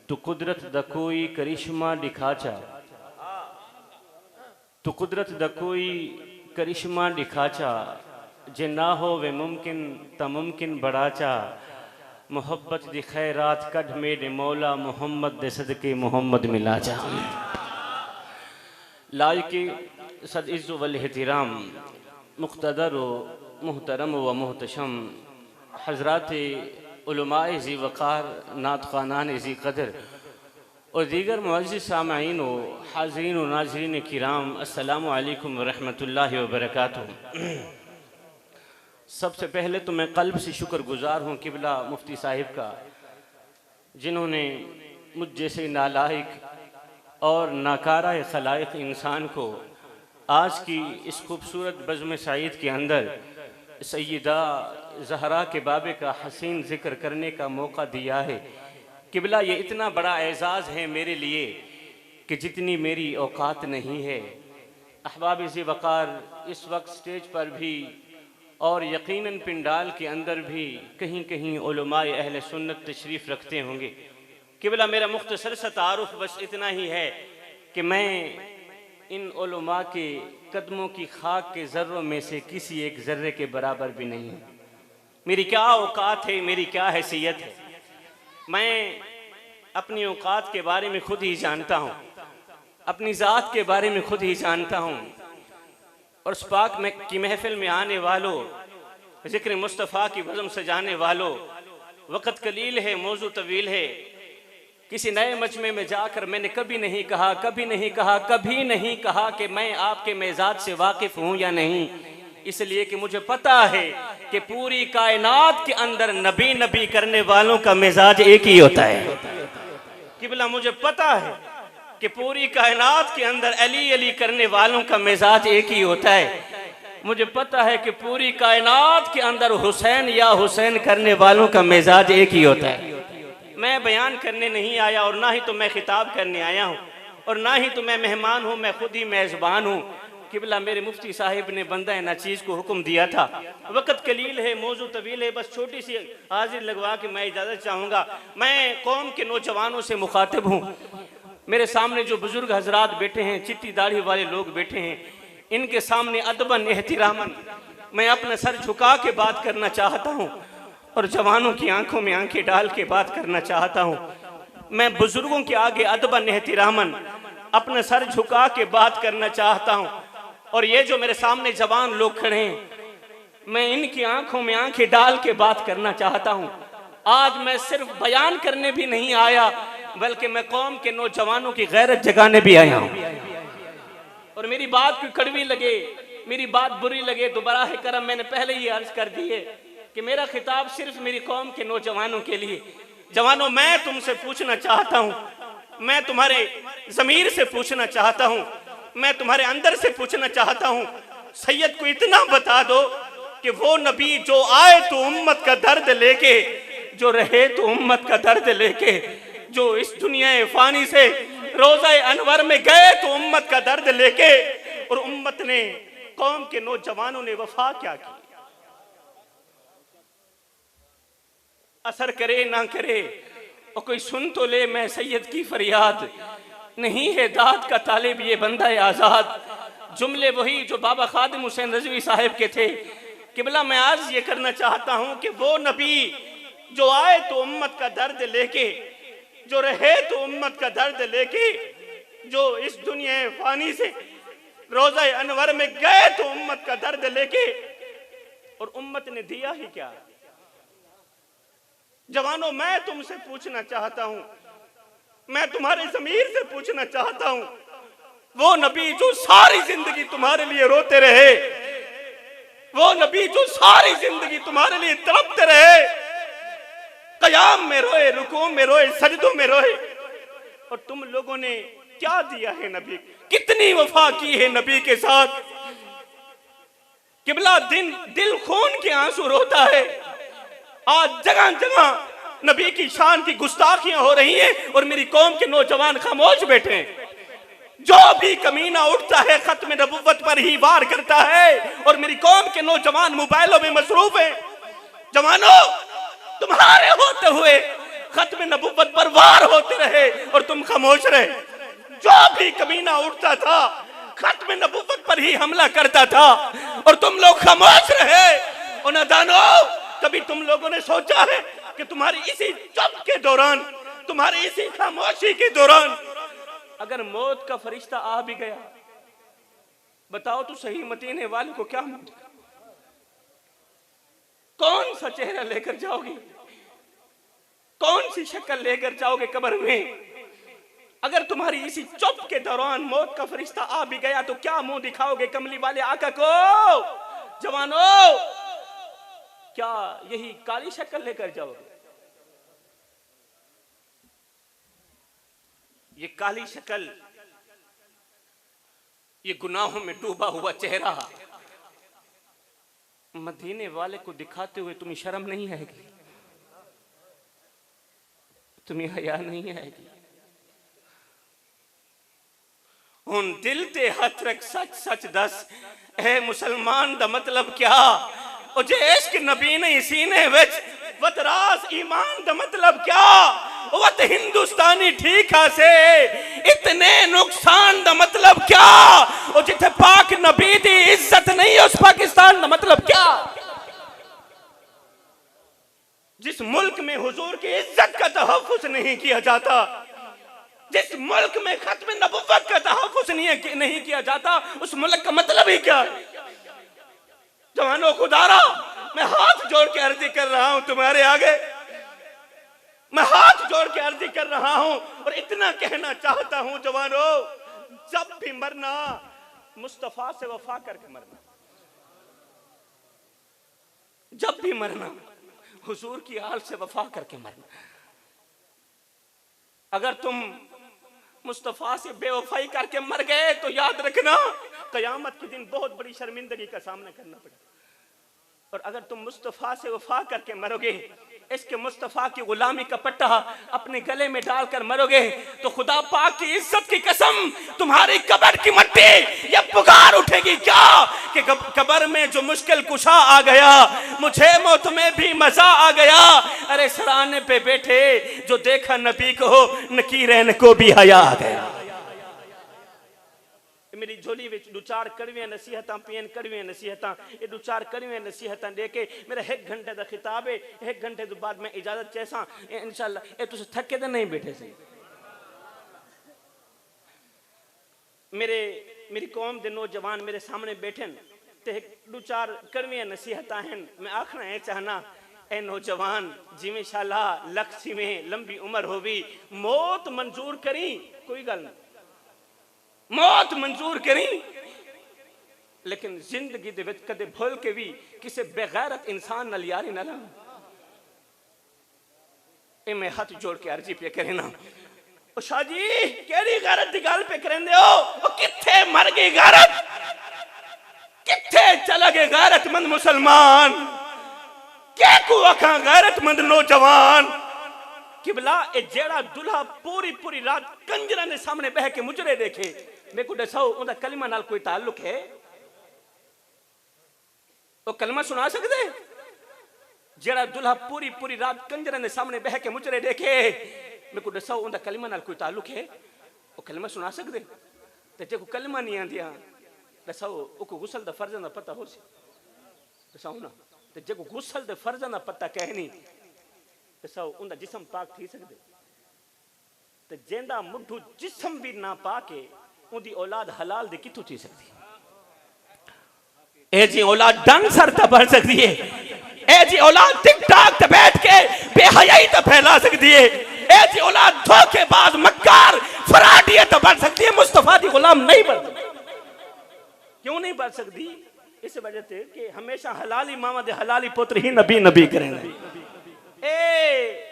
तू कुदरत दा कोई करिश्मा दिखाचा, तू कुदरत दा कोई करिश्मा दिखाचा, जे ना हो वे मुमकिन ता मुमकिन बढ़ाचा। मोहब्बत दी खैरात कढ़ मेरे मौला मुहम्मद दे सदके मुहम्मद मिला जा। लायके सद इज़्ज़ वल एहतिराम मुक़्तदर व मुहतरम व मुहतशम हज़रात उलमाए ज़ी वक़ार नात ख़ानान ज़ी क़दर और दीगर मुअज़्ज़िज़ सामईन व हाज़रीन व नाज़रीन किराम, अस्सलामु अलैकुम व रहमतुल्लाहि व बरकातुहू। सबसे पहले तो मैं क़ल्ब से शुक्रगुज़ार हूँ क़िबला मुफ्ती साहिब का, जिन्होंने मुझ जैसे नालायक और नाकारा खलाइक इंसान को आज की इस खूबसूरत बज़्म सईद के अंदर सैयदा ज़हरा के बाबे का हसीन ज़िक्र करने का मौका दिया है। क़िबला ये इतना बड़ा एज़ाज़ है मेरे लिए कि जितनी मेरी औकात नहीं है। अहबाब-ए वक़ार इस वक्त स्टेज पर भी और यकीनन पिंडाल के अंदर भी कहीं कहीं उलमाए अहले सुन्नत तशरीफ़ रखते होंगे। क़िबला मेरा मुख्तसर सा तारुफ बस इतना ही है कि मैं इन उलमा के कदमों की खाक के ज़र्रों में से किसी एक ज़र्रे के बराबर भी नहीं हूँ। मेरी क्या औकात है, मेरी क्या हैसियत है, मैं अपनी औकात के बारे में खुद ही जानता हूँ, अपनी ज़ात के बारे में खुद ही जानता हूँ। और उस पाक में की महफिल में आने वालों, ज़िक्र मुस्तफ़ा की बज़म सजाने वालों, वक़्त कलील है, मौजू तवील है। किसी नए मजमे में जाकर मैंने कभी नहीं कहा कि मैं आपके मेज़ाज से वाकिफ़ हूँ या नहीं, इसलिए कि मुझे पता है कि पूरी कायनात के अंदर नबी नबी करने वालों का मिजाज एक ही होता है। क़िबला मुझे पता है कि पूरी कायनात के अंदर अली अली करने वालों का मिजाज एक ही होता है। मुझे पता है कि पूरी कायनात के अंदर हुसैन या हुसैन करने वालों का मिजाज एक ही होता है। मैं बयान करने नहीं आया और ना ही तो मैं खिताब करने आया हूँ और ना ही तो मैं मेहमान हूँ, मैं खुद ही मेज़बान हूँ। क़िबला मेरे मुफ्ती साहिब ने बंदा नाचीज़ को हुक्म दिया था, वक़्त कलील है, मौजू तवील है, बस छोटी सी हाजिर लगवा के मैं इजाज़त चाहूँगा। मैं कौम के नौजवानों से मुखातिब हूँ। मेरे सामने जो बुज़ुर्ग हजरात बैठे हैं, चिट्टी दाढ़ी वाले लोग बैठे हैं, इनके सामने अदबन एहतिरामन मैं अपना सर झुका के बात करना चाहता हूँ और जवानों की आंखों में आंखें डाल के बात करना चाहता हूँ। मैं बुजुर्गों के आगे अदबन एहतिरामन अपना सर झुका के बात करना चाहता हूँ। और ये जो मेरे सामने जवान लोग खड़े हैं, मैं इनकी आंखों में आंखें डाल के बात करना चाहता हूँ। आज मैं सिर्फ बयान करने भी नहीं आया, बल्कि मैं कौम के नौजवानों की गैरत जगाने भी आया हूँ। और मेरी बात कोई कड़वी लगे, मेरी बात बुरी लगे तो बराह करम मैंने पहले ही अर्ज कर दी है कि मेरा खिताब सिर्फ मेरी कौम के नौजवानों के लिए। जवानों, मैं तुमसे पूछना चाहता हूँ, मैं तुम्हारे ज़मीर से पूछना चाहता हूँ, मैं तुम्हारे अंदर से पूछना चाहता हूँ। सैयद को इतना बता दो कि वो नबी जो आए तो उम्मत का दर्द लेके, जो रहे तो उम्मत का दर्द लेके, जो इस दुनिया फानी से रोज़ा अनवर में गए तो उम्मत का दर्द लेके, और उम्मत ने, कौम के नौजवानों ने वफा क्या की। असर करे ना करे और कोई सुन तो ले मैं सैयद की फरियाद, नहीं है दाद का तालिब ये बंदा आज़ाद। जुमले वही जो बाबा खादिम हुसैन रज़वी साहिब के थे। क़िबला मैं आज ये करना चाहता हूँ कि वो नबी जो आए तो उम्मत का दर्द लेके, जो रहे तो उम्मत का दर्द लेके, जो इस दुनिया फानी से रोज़ा अनवर में गए तो उम्मत का दर्द लेके, और उम्मत ने दिया ही क्या। जवानों, मैं तुमसे पूछना चाहता हूँ, मैं तुम्हारे ज़मीर से पूछना चाहता हूँ, वो नबी जो सारी जिंदगी तुम्हारे लिए रोते रहे, वो नबी जो सारी जिंदगी तुम्हारे लिए तड़पते रहे, क़याम में रोए, रुकू में रोए, सजदों में रोए, और तुम लोगों ने क्या दिया है नबी, कितनी वफा की है नबी के साथ। क़िबला दिल खून के आंसू रोता है। आज जगह जगह नबी की शान की गुस्ताखियां हो रही हैं और मेरी कौम के नौजवान खामोश बैठे हैं। जो भी कमीना उठता है खत्म नबुव्वत पर ही वार करता है, और मेरी कौम के नौजवान मोबाइलों में मसरूफ हैं। जवानों, तुम्हारे होते हुए खत्म नबुव्वत पर वार होते रहे, खामोश रहे। जो भी कमीना उठता था खत्म नबूवत पर ही हमला करता था और तुम लोग खामोश रहे। और नादानो, कभी तुम लोगों ने सोचा है कि तुम्हारी इसी चुप के दौरान, तुम्हारी इसी खामोशी के दौरान अगर मौत का फरिश्ता आ भी गया, बताओ तो सही मदीने वाले को क्या मौत, कौन सा चेहरा लेकर जाओगे, कौन सी शक्ल लेकर जाओगे कब्र में? अगर तुम्हारी इसी चुप के दौरान मौत का फरिश्ता आ भी गया तो क्या मुंह दिखाओगे कमली वाले आका को? जवानों, क्या यही काली शक्ल लेकर जाओगे? ये काली शक्ल, ये गुनाहों में डूबा हुआ चेहरा मदीने वाले को दिखाते हुए तुम्हें शर्म नहीं आएगी? तुम्हें हया नहीं आएगी? हुन दिल ते हथ रख सच सच दस, ए मुसलमान दा मतलब क्या? ओ जे इश्क नबी ने सीने विच वतरास ईमान दा मतलब क्या? वत हिंदुस्तानी ठीक से इतने नुकसान दा मतलब क्या? ओ जिथे पाक नबी दी इज्जत नहीं उस पाकिस्तान दा मतलब क्या? जिस मुल्क में हुजूर की इज्जत का तहफ्फुज नहीं किया जाता, जिस मुल्क में खत्म नबुव्वत का तहफ्फुज नहीं किया जाता, उस मुल्क का मतलब ही क्या है? जवानों खुदारा, मैं हाथ जोड़ के अर्जी कर रहा हूं तुम्हारे आगे, मैं हाथ जोड़ के अर्जी कर रहा हूं और इतना कहना चाहता हूं जवानों, जब भी मरना मुस्तफा से वफा करके मरना, जब भी मरना हुजूर की आल से वफा करके मरना। अगर तुम मुस्तफा से बेवफाई करके मर गए तो याद रखना कयामत के दिन बहुत बड़ी शर्मिंदगी का सामना करना पड़ेगा। और अगर तुम मुस्तफा से वफा करके मरोगे, इसके मुस्तफा की गुलामी का पट्टा अपने गले में डालकर मरोगे, तो खुदा पाक की इज्जत की कसम तुम्हारी कब्र की मिट्टी ये पुकार उठेगी क्या कि कब्र में जो मुश्किल कुशा आ गया, मुझे मौत में भी मजा आ गया। अरे सराहने पे बैठे जो देखा नबी को, नकीरैन को भी हया आ गया। मेरी झोली विच दो चार कड़वियां नसीहतां पियन, कड़वियां नसीहतां, ये दो चार कड़वियां नसीहतां देके मेरा 1 घंटे का खिताब है। 1 घंटे तो बाद मैं इजाजत चाहसा इंशाअल्लाह। ये तुम थके तो नहीं बैठे सही? मेरी कौम के नौजवान मेरे सामने बैठे ते दो चार कड़वियां नसीहतां हैं। मैं आखना है चाहना, ए नौजवान जिमें शाला लख में लंबी उम्र होवी, मौत मंजूर करी, कोई गल नहीं, मौत मंजूर करी, लेकिन जिंदगी दे विच कदे भूल के भी किसी बेगैरत इंसान नाल यारी ना ला। ए मैं हाथ जोड़ के अर्जी पे करे ना, ओ शाह जी केड़ी गैरत दी गल पे करंदे हो? ओ किथे मर गई गैरत, किथे चला गए गैरतमंद मुसलमान, क्या को आखा गैरतमंद नौजवान? किबला ए जेड़ा दुल्हा पूरी पूरी रात कंजरा ने सामने बह के मुजरे देखे, मेरे को दसो उनका कलमा नाल कोई ताल्लुक है? वो कलमा सुना सकते? जेड़ा दुल्हा पूरी पूरी रात कंजरा ने सामने बह के मुजरे देखे, मेरे को दसो उनका कलमा नाल कोई ताल्लुक है? वो कलमा सुना सकते? ते जे को कलमा नहीं आंदिया दसो उको गुसल दा फर्ज दा पता हो सी, दसो ना। ते जे को गुसल दे फर्ज दा पता कहनी दसो उनका जिस्म पाक थी सकते? ते जेंदा मुठू जिस्म भी ना पाके उनकी औलाद हलाल दी कितों थी सकती? ए जी औलाद डंग सर तक बढ़ सकती है, ए जी औलाद टिकटॉक ते बैठ के बेहयाई तो फैला सकती है, ए जी औलाद धोखेबाज मक्कार फराडिया तो बढ़ सकती है, मुस्तफा दी गुलाम नहीं बढ़ सकती। क्यों नहीं बढ़ सकती? इस वजह से कि हमेशा हलाली मामा दे हलाली पुत्र ही नबी नबी करेंगे। ए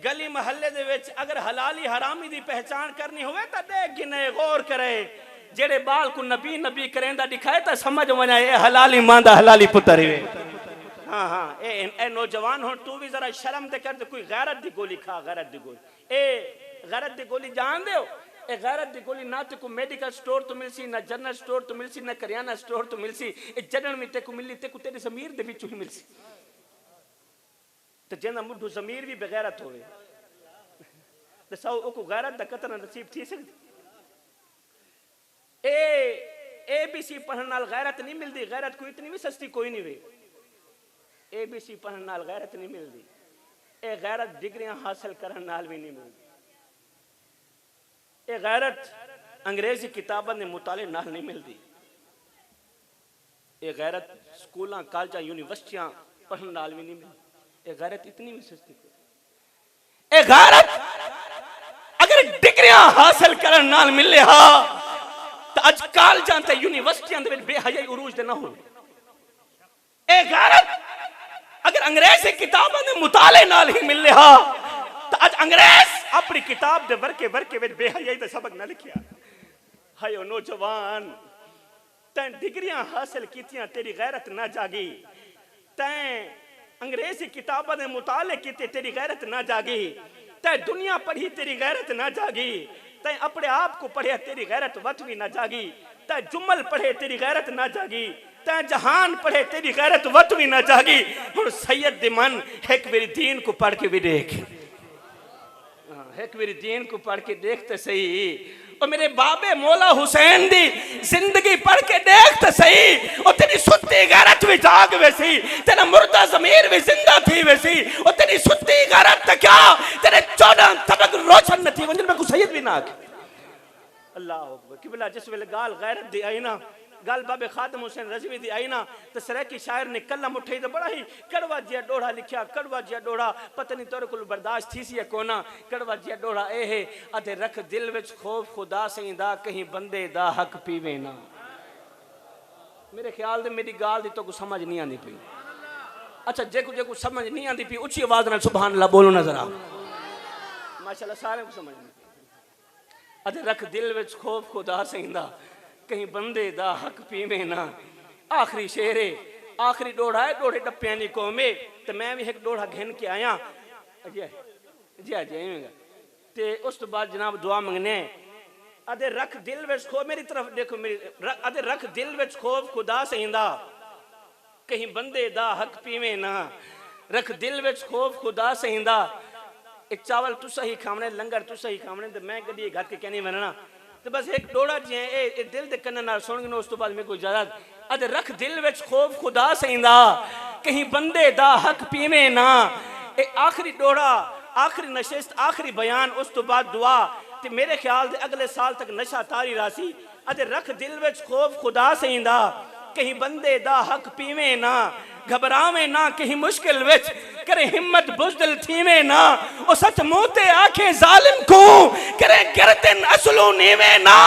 गली महल्ले दे विच अगर हलाली हरामी दी पहचान करनी होवे तो देख गिने गौर करे, जेड़े बाल को नबी नबी करेंदा दिखाए तो समझ वना ए हलाली मां दा हलाली पुत्र है। हाँ हाँ ए नौजवान हो तू भी जरा शर्म ते कर, कोई गैरत दी गोली खा, गैरत दी गोली। ए गैरत दी गोली जान दे, ए गैरत दी गोली ना ते को मेडिकल स्टोर तो मिलसी, ना जनरल स्टोर तो मिलसी, ना करियाना स्टोर तो मिलसी, ए जड़न में ते को मिली ते को तेरी ज़मीर दे विच ही मिलसी। तो जेना मुठू ज़मीर भी बेगैरत होवे, दसाओ ओको गैरत दा कतरा नसीब थी सकदी? ABC पढ़न नाल गैरत नहीं मिलती। गैरत कोई इतनी भी सस्ती कोई नहीं वे। ABC पढ़न नाल गैरत नहीं मिलती। ये गैरत डिग्रियां हासिल करन नाल भी नहीं मिलती। ये गैरत अंग्रेजी किताबों ने मुताले नाल नहीं मिलती। ये गैरत स्कूलों कॉलेज यूनिवर्सिटियां पढ़न नाल भी नहीं मिलती। ये गैरत इतनी भी सस्ती कोई। ये गैरत अगर डिग्रियां हासिल करन नाल मिले हा तो अज कॉलेजां ते यूनिवर्सिटियां दे विच बेहयाई उरूज ते ना हो। ए गैरत अगर अंग्रेजी किताबां दे मुताले नाल ही मिले हा तो अज अंग्रेज अपनी किताब दे वर्के वर्के विच बेहयाई दा सबक ना लिखिया। हाय ओ नौजवान, तैं डिग्रियां हासिल कीतियां, तेरी गैरत ना जागी। तैं अंग्रेजी किताबां दे मुताले कीते, तेरी गैरत ना जागी। तैं दुनिया पढ़ी, तेरी गैरत ना जागी। तैं अपने आप को पढ़े, तेरी गैरत वत भी ना जागी। तैं जुमल पढ़े, तेरी गैरत ना जागी। तैं जहान पढ़े, तेरी गैरत वत भी ना जागी। हुण सैयद दी मन एक मेरी दीन को पढ़ के भी देख, एक मेरी दीन को पढ़ के देख तो सही। और मेरे बाबे मौला हुसैन दी जिंदगी पढ़ के देख तो सही। और तेरी सुत्ती गैरत भी जाग वैसी, तेरा मुर्दा ज़मीर भी जिंदा थी वैसी। और तेरी सुत्ती गैरत तो क्या, तेरे 14 तबक रोशन न थी वंजन में को सैयद भी ना आके। अल्लाह अकबर। किबला जिस वेले गाल गैरत दी आई ना, गाल बाबे खादम हुसैन रजवी दी आई ना, तो सराकी शायर ने कलम उठाई तो बड़ा ही कड़वा जिया डोड़ा लिखिया। कड़वा जिया डोड़ा पता नहीं तोरे को बर्दाश्त थी सी या कोना। कड़वा जिया डोड़ा ए है, अते रख दिल विच खौफ खुदा सईंदा, कहीं बंदे दा हक पीवे ना। मेरे ख्याल दे मेरी गाल दी तो कुछ समझ नहीं आती पई। अच्छा जेको जेको समझ नहीं आती पई उच्ची आवाज नाल सुभान अल्लाह बोलो ना जरा। माशाल्लाह सारे को समझ नहीं। अते रख दिल विच खौफ खुदा सईंदा, कहीं बंदे दा हक पीवे ना। आखिरी शेर है, आखिरी डोड़ा है, डोड़े डप्पियां दी कौम है। तो मैं भी एक डोड़ा घिन के आया जी जी ते उस तो बाद जनाब दुआ मंगने। अदे रख दिल विच खौफ, मेरी तरफ देखो मेरी, अदे रख दिल विच खौफ खुदा सईंदा, कहीं बंदे दा हक पीवे ना। रख दिल विच खौफ खुदा सईंदा। एक चावल तुसा ही खावने, लंगर तुसा ही खावने, तो मैं कभी घर के कहनी बनना। तो बस एक डोड़ा जी है ए दिल दे कन्न नाल सुन गनो। उस तो बाद मेरे को इजाजत। अदे रख दिल विच खौफ खुदा सईंदा, कहीं बंदे दा हक पीवे ना। ए आखिरी डोड़ा, आखिरी नशिस्त, आखिरी बयान, उस तो बाद दुआ। ते मेरे ख्याल दे अगले साल तक नशा तारी रासी। अदे रख दिल विच खौफ खुदा सईंदा, कहीं बंदे दा हक पीवे ना। घबरावे ना कहीं मुश्किल विच, करे हिम्मत बुज़दिल थीवे ना। ओ सच मुंह ते आखे जालिम को, करे गिरदन असलू नीवे ना।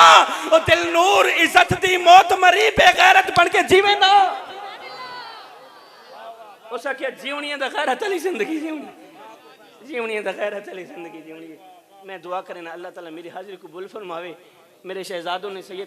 ओ दिल नूर इज्जत दी मौत मरी, बेगैरत बन के जीवे ना। ओ सकिया जीवनियां दा गैरत वाली जिंदगी जीवनी, जीवनियां दा गैरत वाली जिंदगी जीवनी। मैं दुआ करना अल्लाह ताला मेरी हाजिरी कबूल फरमावे। मेरे शहजादों ने सैयद